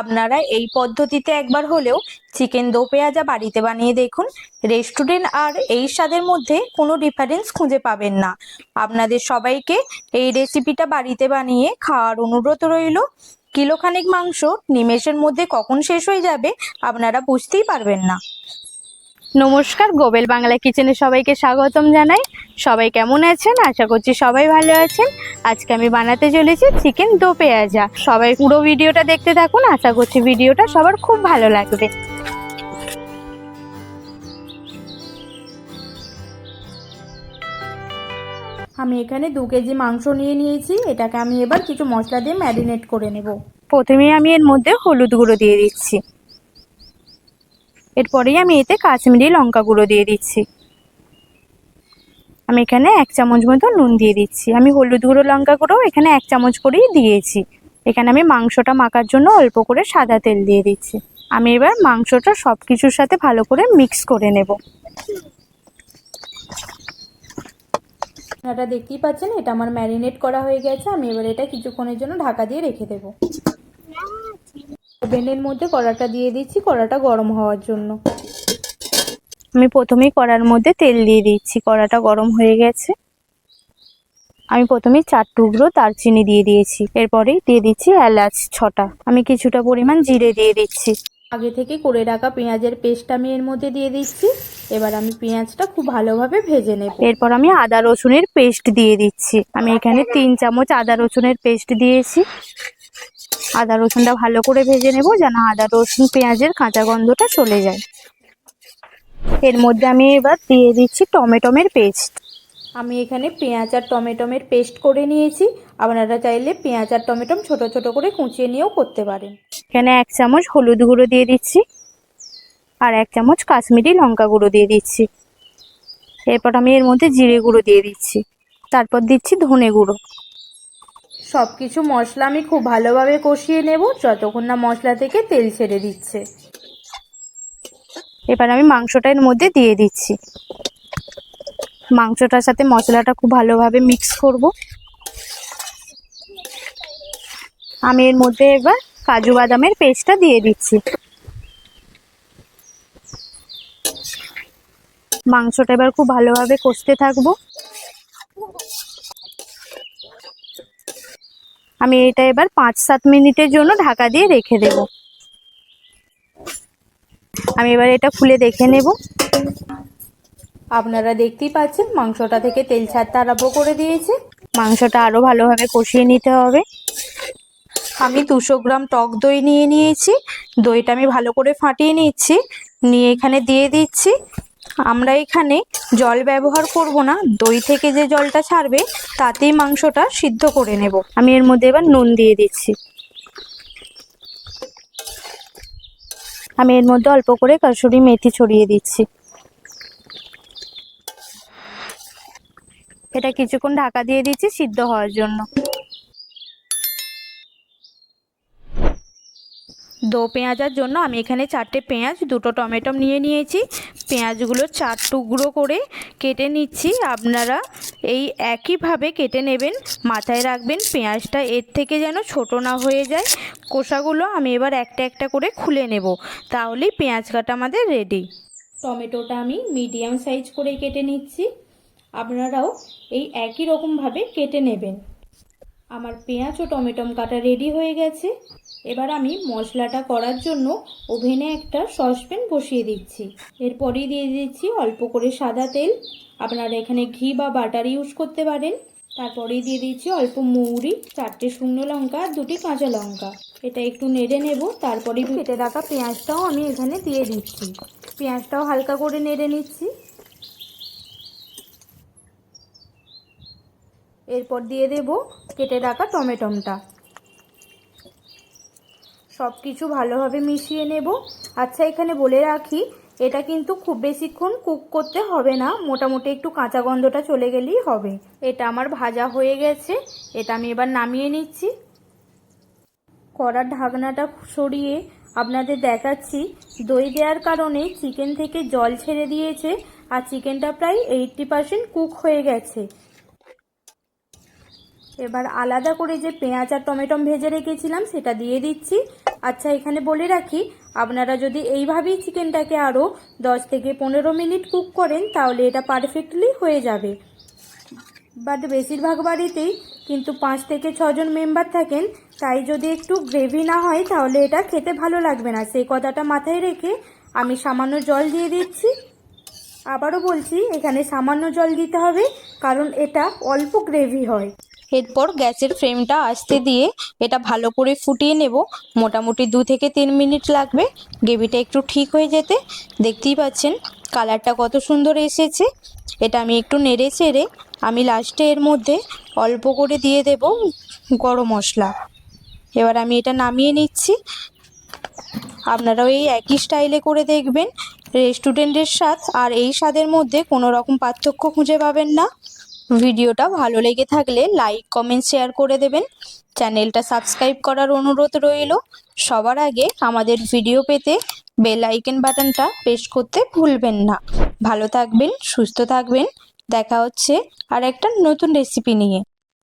আপনারা এই পদ্ধতিতে একবার হলেও চিকেন দো পেঁয়াজা বাড়িতে বানিয়ে দেখুন। রেস্টুরেন্ট আর এই স্বাদের মধ্যে কোনো ডিফারেন্স খুঁজে পাবেন না। আপনাদের সবাইকে এই রেসিপিটা বাড়িতে বানিয়ে খাওয়ার অনুরোধ রইল। কিলোখানেক মাংস নিমেষের মধ্যে কখন শেষ হয়ে যাবে আপনারা বুঝতেই পারবেন না। নমস্কার, গোবেল বাংলা কিচেনে সবাইকে স্বাগতম জানাই। সবাই কেমন আছেন? আশা করছি সবাই ভালো আছেন। আজকে আমি বানাতে চলেছি চিকেন দো পেঁয়াজা। সবাই পুরো ভিডিওটা দেখতে থাকুন, আশা করছি ভিডিওটা সবার খুব ভালো লাগবে। আমি এখানে 2 কেজি মাংস নিয়ে নিয়েছি। এটাকে আমি এবার কিছু মশলা দিয়ে ম্যারিনেট করে নেব। প্রথমে আমি এর মধ্যে হলুদ গুঁড়ো দিয়ে দিচ্ছি। এরপরেই আমি এতে কাশ্মীরি লঙ্কা গুঁড়ো দিয়ে দিচ্ছি। আমি এখানে 1 চামচ মতো নুন দিয়ে দিচ্ছি। আমি হলুদ গুঁড়ো লঙ্কা গুঁড়ো এখানে 1 চামচ করেই দিয়েছি। এখানে আমি মাংসটা মাখার জন্য অল্প করে সাদা তেল দিয়ে দিচ্ছি। আমি এবার মাংসটা সব কিছুর সাথে ভালো করে মিক্স করে নেব। এটা দেখতেই পাচ্ছেন, এটা আমার ম্যারিনেট করা হয়ে গেছে। আমি এবার এটা কিছুক্ষণের জন্য ঢাকা দিয়ে রেখে দেব। ওভেনের মধ্যে কড়াটা দিয়ে দিচ্ছি, কড়াটা গরম হওয়ার জন্য। আমি প্রথমেই কড়ার মধ্যে তেল দিয়ে দিচ্ছি। কড়াটা গরম হয়ে গেছে। আমি প্রথমেই 4 টুকরো দারচিনি দিয়ে দিয়েছি। এরপরেই দিয়ে দিচ্ছি এলাচ 6টা। আমি কিছুটা পরিমাণ জিরে দিয়ে দিচ্ছি। আগে থেকে করে রাখা পেঁয়াজের পেস্ট আমি এর মধ্যে দিয়ে দিচ্ছি। এবার আমি পেঁয়াজটা খুব ভালোভাবে ভেজে নেব। এরপর আমি আদা রসুনের পেস্ট দিয়ে দিচ্ছি। আমি এখানে 3 চামচ আদা রসুনের পেস্ট দিয়েছি। আদা রসুনটা ভালো করে ভেজে নেব, যেন আদা রসুন পেঁয়াজের কাঁচা গন্ধটা চলে যায়। এর মধ্যে আমি এবার দিয়ে দিচ্ছি টমেটোমের পেস্ট। আমি এখানে পেঁয়াজ আর টমেটোমের পেস্ট করে নিয়েছি। আপনারা চাইলে পেঁয়াজ আর টমেটো ছোট ছোট করে কুচিয়ে নিয়েও করতে পারেন। এখানে 1 চামচ হলুদ গুঁড়ো দিয়ে দিচ্ছি আর 1 চামচ কাশ্মীরি লঙ্কা গুঁড়ো দিয়ে দিচ্ছি। এরপর আমি এর মধ্যে জিরে গুঁড়ো দিয়ে দিচ্ছি। তারপর দিচ্ছি ধনে গুঁড়ো। সব কিছু মশলা আমি খুব ভালোভাবে কষিয়ে নেব যতক্ষণ না মশলা থেকে তেল ছেড়ে দিচ্ছে। এবার আমি মাংসটা এর মধ্যে দিয়ে দিচ্ছি। মাংসটার সাথে মশলাটা খুব ভালোভাবে মিক্স করব। আমি এর মধ্যে এবার কাজু বাদামের পেস্টটা দিয়ে দিচ্ছি। মাংসটা এবার খুব ভালোভাবে কষতে থাকবো। আমি এটা এবার 5-7 মিনিটের জন্য ঢাকা দিয়ে রেখে দেব। আমি এবার এটা খুলে দেখে নেব। আপনারা দেখতেই পাচ্ছেন মাংসটা থেকে তেল ছাড়তে আরম্ভ করে দিয়েছে। মাংসটা আরো ভালোভাবে কষিয়ে নিতে হবে। আমি 200 গ্রাম টক দই নিয়ে নিয়েছি। দইটা আমি ভালো করে ফাটিয়ে নিচ্ছি, নিয়ে এখানে দিয়ে দিচ্ছি। আমরা এখানে জল ব্যবহার করব না, দই থেকে যে জলটা ছাড়বে তাতেই মাংসটা সিদ্ধ করে নেব। আমি এর মধ্যে এবার নুন দিয়ে দিচ্ছি। আমি এর মধ্যে অল্প করে কসুরি মেথি ছড়িয়ে দিচ্ছি। এটা কিছুক্ষণ ঢাকা দিয়ে দিচ্ছি সিদ্ধ হওয়ার জন্য। দো পেঁয়াজার জন্য আমি এখানে 4টে পেঁয়াজ 2টো টমেটো নিয়ে নিয়েছি। পেঁয়াজগুলো 4 টুকরো করে কেটে নিচ্ছি। আপনারা এই একইভাবে কেটে নেবেন। মাথায় রাখবেন পেঁয়াজটা এর থেকে যেন ছোট না হয়ে যায়। কোষাগুলো আমি এবার একটা একটা করে খুলে নেব, তাহলেই পেঁয়াজ কাটা আমাদের রেডি। টমেটোটা আমি মিডিয়াম সাইজ করে কেটে নিচ্ছি। আপনারাও এই একই রকমভাবে কেটে নেবেন। আমার পেঁয়াজ ও টমেটো কাটা রেডি হয়ে গেছে। এবার আমি মশলাটা করার জন্য ওভেনে একটা সসপ্যান বসিয়ে দিচ্ছি। এরপরেই দিয়ে দিচ্ছি অল্প করে সাদা তেল। আপনারা এখানে ঘি বা বাটার ইউজ করতে পারেন। তারপরেই দিয়ে দিচ্ছি অল্প মৌরি, 4টে শুকনো লঙ্কা আর 2টি কাঁচা লঙ্কা। এটা একটু নেড়ে নেব। তারপরেই কেটে রাখা পেঁয়াজটাও আমি এখানে দিয়ে দিচ্ছি। পেঁয়াজটাও হালকা করে নেড়ে নিচ্ছি। এরপর দিয়ে দেব কেটে রাখা টমেটোটা। সব কিছু ভালোভাবে মিশিয়ে নেব। আচ্ছা, এখানে বলে রাখি এটা কিন্তু খুব বেশিক্ষণ কুক করতে হবে না, মোটামুটি একটু কাঁচা গন্ধটা চলে গেলেই হবে। এটা আমার ভাজা হয়ে গেছে। এটা আমি এবার নামিয়ে নিচ্ছি। কড়ার ঢাকনাটা সরিয়ে আপনাদের দেখাচ্ছি। দই দেওয়ার কারণে চিকেন থেকে জল ছেড়ে দিয়েছে আর চিকেনটা প্রায় 80% কুক হয়ে গেছে। এবার আলাদা করে যে পেঁয়াজ আর টমেটো ভেজে রেখেছিলাম সেটা দিয়ে দিচ্ছি। আচ্ছা, এখানে বলে রাখি, আপনারা যদি এইভাবেই চিকেনটাকে আরও 10 থেকে 15 মিনিট কুক করেন তাহলে এটা পারফেক্টলি হয়ে যাবে। বাট বেশিরভাগ বাড়িতেই কিন্তু 5 থেকে 6 জন মেম্বার থাকেন, তাই যদি একটু গ্রেভি না হয় তাহলে এটা খেতে ভালো লাগবে না। সেই কথাটা মাথায় রেখে আমি সামান্য জল দিয়ে দিচ্ছি। আবারও বলছি, এখানে সামান্য জল দিতে হবে, কারণ এটা অল্প গ্রেভি হয়। এরপর গ্যাসের ফ্লেমটা আস্তে দিয়ে এটা ভালো করে ফুটিয়ে নেব। মোটামুটি 2 থেকে 3 মিনিট লাগবে গ্রেভিটা একটু ঠিক হয়ে যেতে। দেখতেই পাচ্ছেন কালারটা কত সুন্দর এসেছে। এটা আমি একটু নেড়ে চেড়ে আমি লাস্টে এর মধ্যে অল্প করে দিয়ে দেব গরম মশলা। এবার আমি এটা নামিয়ে নিচ্ছি। আপনারাও এই একই স্টাইলে করে দেখবেন। রেস্টুরেন্টের স্বাদ আর এই স্বাদের মধ্যে কোনো রকম পার্থক্য খুঁজে পাবেন না। ভিডিওটা ভালো লেগে থাকলে লাইক, কমেন্ট, শেয়ার করে দেবেন। চ্যানেলটা সাবস্ক্রাইব করার অনুরোধ রইল। সবার আগে আমাদের ভিডিও পেতে বেল আইকন বাটনটা প্রেস করতে ভুলবেন না। ভালো থাকবেন, সুস্থ থাকবেন। দেখা হচ্ছে আর একটা নতুন রেসিপি নিয়ে।